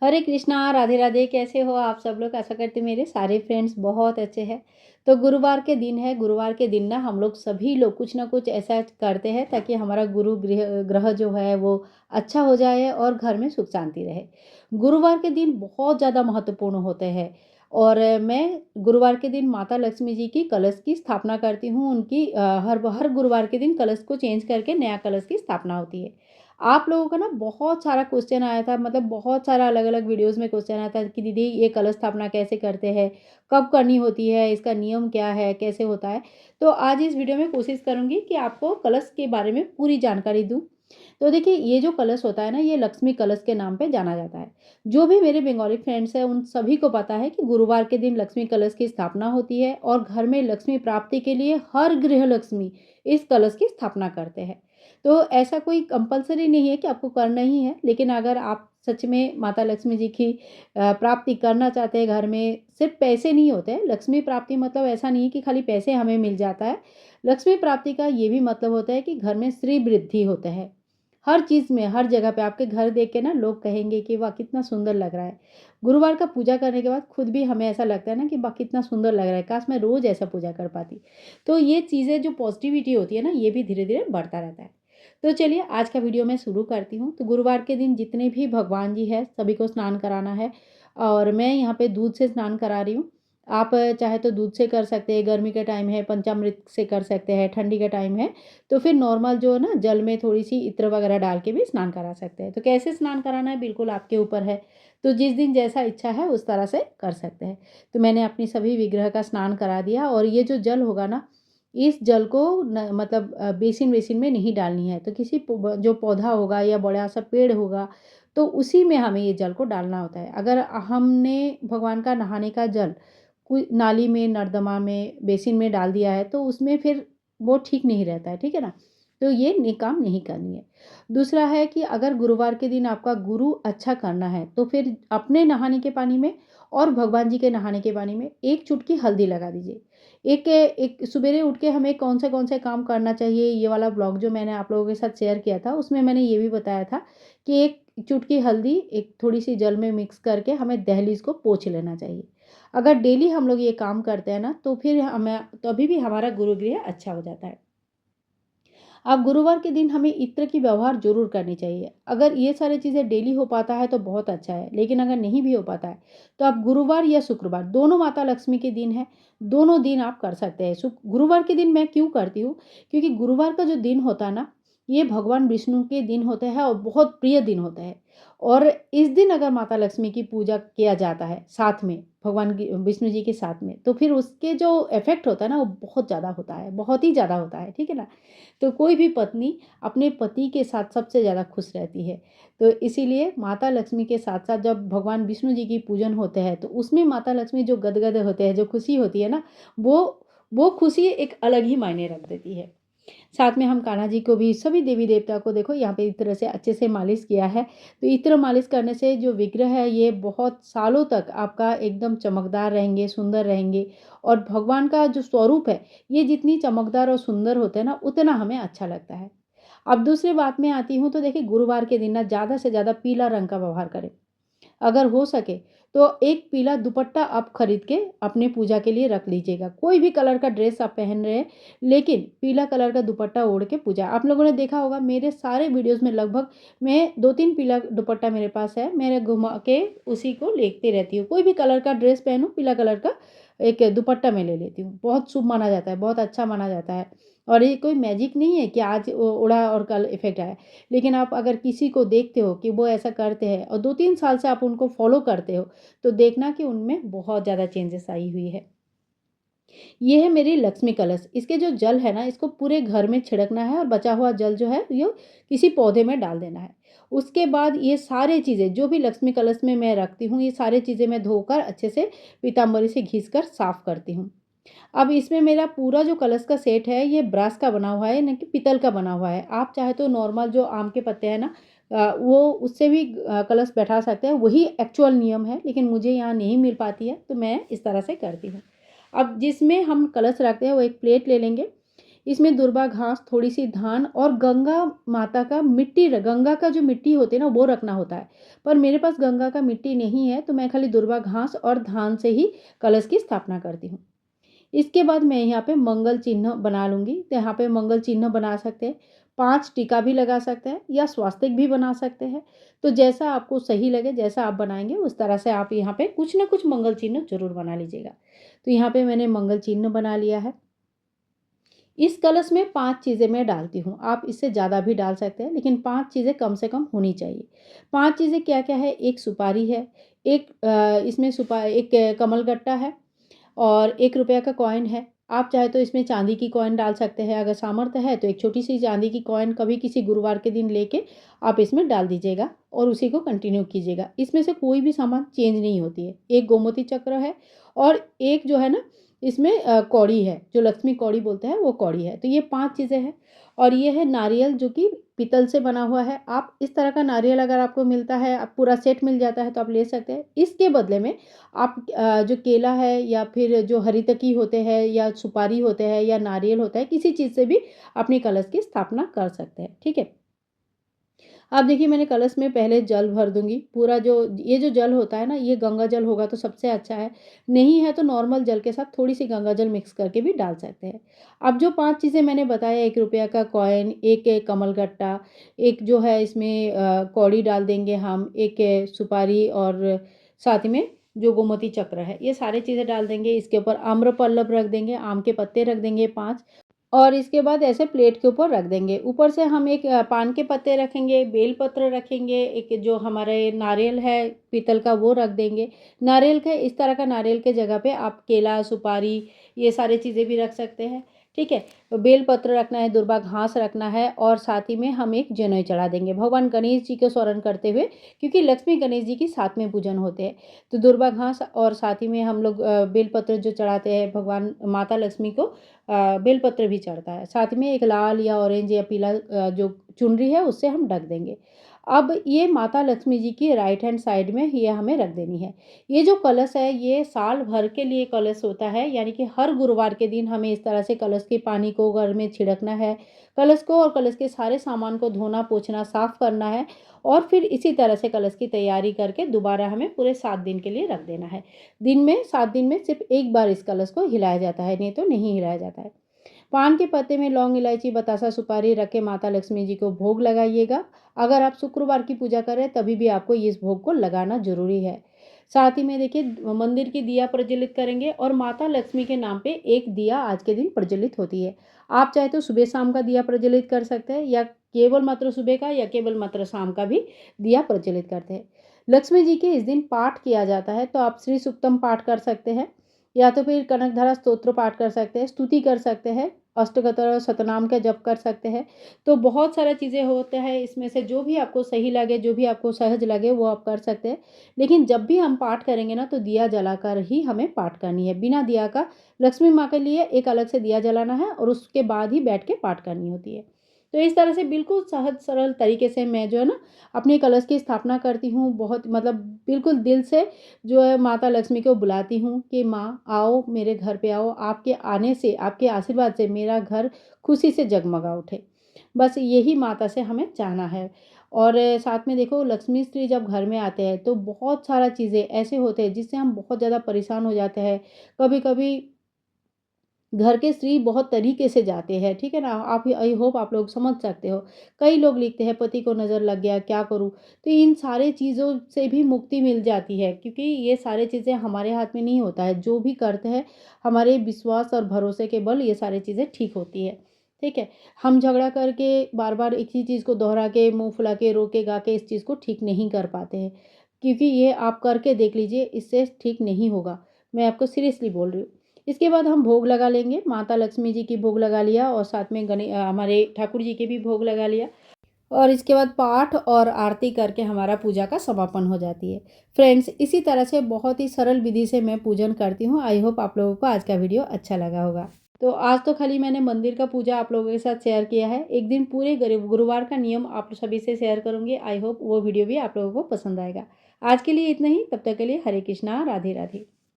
हरे कृष्णा, राधे राधे। कैसे हो आप सब लोग? आशा करती हूँ मेरे सारे फ्रेंड्स बहुत अच्छे हैं। तो गुरुवार के दिन है, गुरुवार के दिन ना हम लोग सभी लोग कुछ ना कुछ ऐसा करते हैं ताकि हमारा गुरु गृह ग्रह जो है वो अच्छा हो जाए और घर में सुख शांति रहे। गुरुवार के दिन बहुत ज़्यादा महत्वपूर्ण होते हैं और मैं गुरुवार के दिन माता लक्ष्मी जी की कलश की स्थापना करती हूँ। उनकी हर हर गुरुवार के दिन कलश को चेंज करके नया कलश की स्थापना होती है। आप लोगों का ना बहुत सारा क्वेश्चन आया था, मतलब बहुत सारा अलग-अलग वीडियोज़ में क्वेश्चन आया था कि दीदी ये कलश स्थापना कैसे करते हैं? कब करनी होती है? इसका नियम क्या है? कैसे होता है? तो आज इस वीडियो में कोशिश करूँगी कि आपको कलश के बारे में पूरी जानकारी दूँ। तो देखिए, ये जो कलश होता है ना, ये लक्ष्मी कलश के नाम पे जाना जाता है। जो भी मेरे बंगाली फ्रेंड्स हैं, उन सभी को पता है कि गुरुवार के दिन लक्ष्मी कलश की स्थापना होती है और घर में लक्ष्मी प्राप्ति के लिए हर गृह लक्ष्मी इस कलश की स्थापना करते हैं। तो ऐसा कोई कंपल्सरी नहीं है कि आपको करना ही है, लेकिन अगर आप सच में माता लक्ष्मी जी की प्राप्ति करना चाहते हैं घर में, सिर्फ पैसे नहीं होते हैं। लक्ष्मी प्राप्ति मतलब ऐसा नहीं है कि खाली पैसे हमें मिल जाता है। लक्ष्मी प्राप्ति का ये भी मतलब होता है कि घर में श्री वृद्धि होता है। हर चीज़ में, हर जगह पे आपके घर देख के ना लोग कहेंगे कि वाह कितना सुंदर लग रहा है। गुरुवार का पूजा करने के बाद खुद भी हमें ऐसा लगता है ना कि वाह कितना सुंदर लग रहा है, काश मैं रोज़ ऐसा पूजा कर पाती। तो ये चीज़ें जो पॉजिटिविटी होती है ना, ये भी धीरे-धीरे बढ़ता रहता है। तो चलिए आज का वीडियो मैं शुरू करती हूँ। तो गुरुवार के दिन जितने भी भगवान जी हैं सभी को स्नान कराना है और मैं यहाँ पे दूध से स्नान करा रही हूँ। आप चाहे तो दूध से कर सकते हैं, गर्मी का टाइम है पंचामृत से कर सकते हैं, ठंडी का टाइम है तो फिर नॉर्मल जो है ना जल में थोड़ी-सी इत्र वगैरह डाल के भी स्नान करा सकते हैं। तो कैसे स्नान कराना है बिल्कुल आपके ऊपर है। तो जिस दिन जैसा इच्छा है उस तरह से कर सकते हैं। तो मैंने अपनी सभी विग्रह का स्नान करा दिया और ये जो जल होगा ना, इस जल को न मतलब बेसिन में नहीं डालनी है। तो किसी जो पौधा होगा या बड़ा-सा पेड़ होगा, तो उसी में हमें ये जल को डालना होता है। अगर हमने भगवान का नहाने का जल कोई नाली में, नर्दमा में, बेसिन में डाल दिया है, तो उसमें फिर वो ठीक नहीं रहता है, ठीक है ना? तो ये काम नहीं करनी है। दूसरा है कि अगर गुरुवार के दिन आपका गुरु अच्छा करना है, तो फिर अपने नहाने के पानी में और भगवान जी के नहाने के पानी में 1 चुटकी हल्दी लगा दीजिए। एक एक सवेरे उठ के हमें कौन से काम करना चाहिए, ये वाला ब्लॉग जो मैंने आप लोगों के साथ शेयर किया था, उसमें मैंने ये भी बताया था कि 1 चुटकी हल्दी एक थोड़ी-सी जल में मिक्स करके हमें दहलीज को पोंछ लेना चाहिए। अगर डेली हम लोग ये काम करते हैं ना, तो फिर हमें तभी भी हमारा गुरुगृह अच्छा हो जाता है। अब गुरुवार के दिन हमें इत्र की व्यवहार ज़रूर करनी चाहिए। अगर ये सारी चीज़ें डेली हो पाता है तो बहुत अच्छा है, लेकिन अगर नहीं भी हो पाता है, तो आप गुरुवार या शुक्रवार दोनों माता लक्ष्मी के दिन है, दोनों दिन आप कर सकते हैं। गुरुवार के दिन मैं क्यों करती हूँ? क्योंकि गुरुवार का जो दिन होता है ना, ये भगवान विष्णु के दिन होते हैं और बहुत प्रिय दिन होता है। और इस दिन अगर माता लक्ष्मी की पूजा किया जाता है साथ में, भगवान की विष्णु जी के साथ में, तो फिर उसके जो इफ़ेक्ट होता है ना, वो बहुत ज़्यादा होता है, बहुत ही ज़्यादा होता है, ठीक है ना? तो कोई भी पत्नी अपने पति के साथ सबसे ज़्यादा खुश रहती है। तो इसीलिए माता लक्ष्मी के साथ-साथ जब भगवान विष्णु जी की पूजन होते हैं, तो उसमें माता लक्ष्मी जो गदगद होते हैं, जो खुशी होती है ना, वो खुशी एक अलग ही मायने रख देती है। साथ में हम कान्हा जी को भी, सभी देवी-देवता को देखो यहाँ पे इस तरह से अच्छे से मालिश किया है। तो इत्र मालिश करने से जो विग्रह है ये बहुत सालों तक आपका एकदम चमकदार रहेंगे, सुंदर रहेंगे और भगवान का जो स्वरूप है, ये जितनी चमकदार और सुंदर होते हैं ना, उतना हमें अच्छा लगता है। अब दूसरी बात में आती हूँ तो देखिए गुरुवार के दिन ना ज़्यादा से ज़्यादा पीला रंग का व्यवहार करें। अगर हो सके तो एक पीला दुपट्टा आप खरीद के अपने पूजा के लिए रख लीजिएगा। कोई भी कलर का ड्रेस आप पहन रहे हैं, लेकिन पीला कलर का दुपट्टा ओढ़ के पूजा। आप लोगों ने देखा होगा मेरे सारे वीडियोज़ में लगभग मैं 2-3 पीला दुपट्टा मेरे पास है, मैं घुमा के उसी को लेती रहती हूँ। कोई भी कलर का ड्रेस पहनूँ, पीला कलर का एक दुपट्टा मैं ले लेती हूँ। बहुत शुभ माना जाता है, बहुत अच्छा माना जाता है और ये कोई मैजिक नहीं है कि आज ओढ़ा और कल इफ़ेक्ट आया। लेकिन आप अगर किसी को देखते हो कि वो ऐसा करते हैं और 2-3 साल से आप उनको फ़ॉलो करते हो, तो देखना कि उनमें बहुत ज़्यादा चेंजेस आई हुई है। ये है मेरी लक्ष्मी कलश। इसके जो जल है ना, इसको पूरे घर में छिड़कना है और बचा हुआ जल जो है, ये किसी पौधे में डाल देना है। उसके बाद ये सारी चीज़ें जो भी लक्ष्मी कलश में मैं रखती हूँ, ये सारी चीज़ें मैं धोकर अच्छे से पीतांबरी से घिसकर साफ़ करती हूँ। अब इसमें मेरा पूरा जो कलश का सेट है, ये ब्रास का बना हुआ है, यानी कि पीतल का बना हुआ है। आप चाहे तो नॉर्मल जो आम के पत्ते हैं ना, वो उससे भी कलश बैठा सकते हैं, वही एक्चुअल नियम है, लेकिन मुझे यहाँ नहीं मिल पाती है, तो मैं इस तरह से करती हूँ। अब जिसमें हम कलश रखते हैं, वो एक प्लेट ले लेंगे। इसमें दुर्वा घास, थोड़ी सी धान और गंगा माता का मिट्टी, गंगा का जो मिट्टी होती है ना वो रखना होता है। पर मेरे पास गंगा का मिट्टी नहीं है, तो मैं खाली दुर्वा घास और धान से ही कलश की स्थापना करती हूँ। इसके बाद मैं यहाँ पे मंगल चिन्ह बना लूँगी। तो यहाँ पे मंगल चिन्ह बना सकते हैं, 5 टीका भी लगा सकते हैं या स्वास्तिक भी बना सकते हैं। तो जैसा आपको सही लगे, जैसा आप बनाएँगे उस तरह से आप यहाँ पे कुछ ना कुछ मंगल चिन्ह ज़रूर बना लीजिएगा। तो यहाँ पे मैंने मंगल चिन्ह बना लिया है। इस कलश में 5 चीज़ें मैं डालती हूँ, आप इससे ज़्यादा भी डाल सकते हैं, लेकिन 5 चीज़ें कम से कम होनी चाहिए। 5 चीज़ें क्या-क्या है, एक सुपारी है, एक इसमें एक कमलगट्टा है और ₹1 का कॉइन है। आप चाहे तो इसमें चांदी की कॉइन डाल सकते हैं, अगर सामर्थ्य है तो एक छोटी-सी चांदी की कॉइन कभी किसी गुरुवार के दिन लेके आप इसमें डाल दीजिएगा और उसी को कंटिन्यू कीजिएगा। इसमें से कोई भी सामान चेंज नहीं होती है। एक गोमती चक्र है और एक जो है ना इसमें कौड़ी है, जो लक्ष्मी कौड़ी बोलते हैं वो कौड़ी है। तो ये 5 चीज़ें हैं और ये है नारियल जो कि पीतल से बना हुआ है। आप इस तरह का नारियल अगर आपको मिलता है, आप पूरा सेट मिल जाता है तो आप ले सकते हैं। इसके बदले में आप जो केला है या फिर जो हरितकी होते हैं या सुपारी होते हैं या नारियल होता है, किसी चीज़ से भी अपनी कलश की स्थापना कर सकते हैं, ठीक है? अब देखिए मैंने कलश में पहले जल भर दूँगी। पूरा जो ये जो जल होता है ना, ये गंगा जल होगा तो सबसे अच्छा है। नहीं है तो नॉर्मल जल के साथ थोड़ी-सी गंगा जल मिक्स करके भी डाल सकते हैं। अब जो 5 चीज़ें मैंने बताया, ₹1 का कॉइन, एक कमलगट्टा, एक जो है इसमें कौड़ी डाल देंगे हम, एक सुपारी और साथ में जो गोमती चक्र है, ये सारी चीज़ें डाल देंगे। इसके ऊपर आम्रपल्लव रख देंगे, आम के पत्ते रख देंगे 5 और इसके बाद ऐसे प्लेट के ऊपर रख देंगे। ऊपर से हम एक पान के पत्ते रखेंगे, बेलपत्र रखेंगे, एक जो हमारे नारियल है पीतल का वो रख देंगे। नारियल के इस तरह का नारियल के जगह पे आप केला, सुपारी ये सारी चीज़ें भी रख सकते हैं, ठीक है? तो बेलपत्र रखना है, दुर्वा घास रखना है और साथ ही में हम एक जनेऊ चढ़ा देंगे। भगवान गणेश जी को स्मरण करते हुए, क्योंकि लक्ष्मी गणेश जी की साथ में पूजन होते हैं। तो दुर्वा घास और साथ ही में हम लोग बेलपत्र जो चढ़ाते हैं भगवान माता लक्ष्मी को, बेलपत्र भी चढ़ता है। साथ में एक लाल या ऑरेंज या पीला जो चुनरी है उससे हम ढक देंगे। अब ये माता लक्ष्मी जी की राइट हैंड साइड में ये हमें रख देनी है। ये जो कलश है ये साल भर के लिए कलश होता है, यानी कि हर गुरुवार के दिन हमें इस तरह से कलश के पानी को घर में छिड़कना है। कलश को और कलश के सारे सामान को धोना, पोंछना, साफ करना है और फिर इसी तरह से कलश की तैयारी करके दोबारा हमें पूरे 7 दिन के लिए रख देना है। दिन में 7 दिन में सिर्फ़ 1 बार इस कलश को हिलाया जाता है, नहीं तो नहीं हिलाया जाता है। पान के पत्ते में लौंग, इलायची, बतासा, सुपारी रख के माता लक्ष्मी जी को भोग लगाइएगा। अगर आप शुक्रवार की पूजा कर रहे हैं तभी भी आपको इस भोग को लगाना ज़रूरी है। साथ ही में देखिए मंदिर की दिया प्रज्वलित करेंगे और माता लक्ष्मी के नाम पे एक दिया आज के दिन प्रज्वलित होती है। आप चाहे तो सुबह-शाम का दिया प्रज्वलित कर सकते हैं या केवल मात्र सुबह का या केवल मात्र शाम का भी दिया प्रज्वलित करते हैं। लक्ष्मी जी के इस दिन पाठ किया जाता है, तो आप श्री सूक्तम पाठ कर सकते हैं या तो फिर कनकधारा स्तोत्र पाठ कर सकते हैं, स्तुति कर सकते हैं, अष्टोत्तर और शतनाम का जप कर सकते हैं। तो बहुत सारा चीज़ें होते हैं, इसमें से जो भी आपको सही लगे, जो भी आपको सहज लगे वो आप कर सकते हैं। लेकिन जब भी हम पाठ करेंगे ना तो दिया जलाकर ही हमें पाठ करनी है। बिना दिया का लक्ष्मी माँ के लिए एक अलग से दिया जलाना है और उसके बाद ही बैठ के पाठ करनी होती है। तो इस तरह से बिल्कुल सहज सरल तरीके से मैं जो है ना अपने कलश की स्थापना करती हूँ। बहुत मतलब बिल्कुल दिल से जो है माता लक्ष्मी को बुलाती हूँ कि माँ आओ, मेरे घर पे आओ, आपके आने से, आपके आशीर्वाद से मेरा घर खुशी से जगमगा उठे। बस यही माता से हमें चाहना है। और साथ में देखो लक्ष्मी श्री जब घर में आते हैं तो बहुत सारा चीज़ें ऐसे होते हैं जिससे हम बहुत ज़्यादा परेशान हो जाते हैं। कभी-कभी घर के स्त्री बहुत तरीके से जाते हैं, ठीक है ना? आप आई होप आप लोग समझ सकते हो। कई लोग लिखते हैं पति को नज़र लग गया, क्या करूँ? तो इन सारे चीज़ों से भी मुक्ति मिल जाती है क्योंकि ये सारी चीज़ें हमारे हाथ में नहीं होता है। जो भी करते हैं हमारे विश्वास और भरोसे के बल ये सारी चीज़ें ठीक होती है, ठीक है? हम झगड़ा करके बार-बार एक ही चीज़ को दोहरा के, मुँह फुला के, रो के, गा के इस चीज़ को ठीक नहीं कर पाते हैं। क्योंकि ये आप करके देख लीजिए, इससे ठीक नहीं होगा। मैं आपको सीरियसली बोल रही हूँ। इसके बाद हम भोग लगा लेंगे, माता लक्ष्मी जी की भोग लगा लिया और साथ में हमारे ठाकुर जी के भी भोग लगा लिया और इसके बाद पाठ और आरती करके हमारा पूजा का समापन हो जाती है। फ्रेंड्स, इसी तरह से बहुत ही सरल विधि से मैं पूजन करती हूँ। आई होप आप लोगों को आज का वीडियो अच्छा लगा होगा। तो आज तो खाली मैंने मंदिर का पूजा आप लोगों के साथ शेयर किया है। एक दिन पूरे गुरुवार का नियम आप सभी से शेयर करूँगी। आई होप वो वीडियो भी आप लोगों को पसंद आएगा। आज के लिए इतना ही, तब तक के लिए हरे कृष्णा, राधे राधे।